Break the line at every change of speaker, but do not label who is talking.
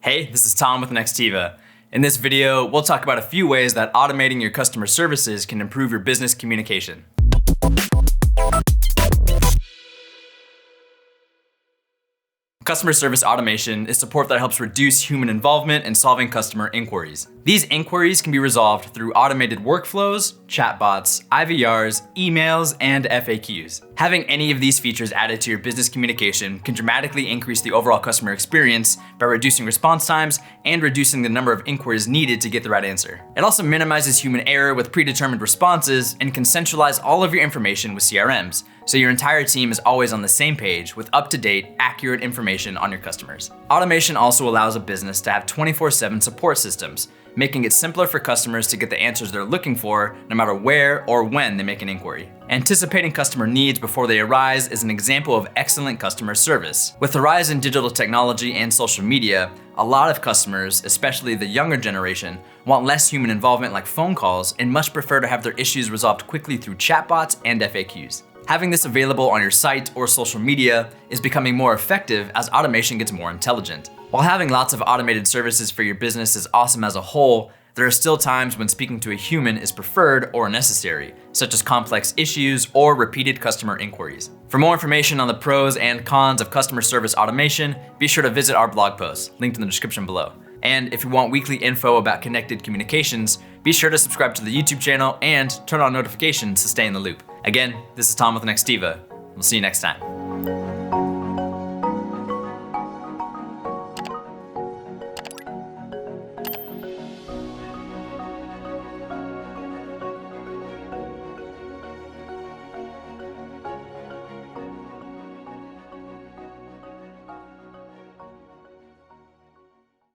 Hey, this is Tom with Nextiva. In this video, we'll talk about a few ways that automating your customer services can improve your business communication. Customer service automation is support that helps reduce human involvement in solving customer inquiries. These inquiries can be resolved through automated workflows, chatbots, IVRs, emails, and FAQs. Having any of these features added to your business communication can dramatically increase the overall customer experience by reducing response times and reducing the number of inquiries needed to get the right answer. It also minimizes human error with predetermined responses and can centralize all of your information with CRMs, so your entire team is always on the same page with up-to-date, accurate information on your customers. Automation also allows a business to have 24/7 support systems, making it simpler for customers to get the answers they're looking for no matter where or when they make an inquiry. Anticipating customer needs before they arise is an example of excellent customer service. With the rise in digital technology and social media, a lot of customers, especially the younger generation, want less human involvement like phone calls and much prefer to have their issues resolved quickly through chatbots and FAQs. Having this available on your site or social media is becoming more effective as automation gets more intelligent. While having lots of automated services for your business is awesome as a whole, there are still times when speaking to a human is preferred or necessary, such as complex issues or repeated customer inquiries. For more information on the pros and cons of customer service automation, be sure to visit our blog post, linked in the description below. And if you want weekly info about connected communications, be sure to subscribe to the YouTube channel and turn on notifications to stay in the loop. Again, this is Tom with Nextiva. We'll see you next time.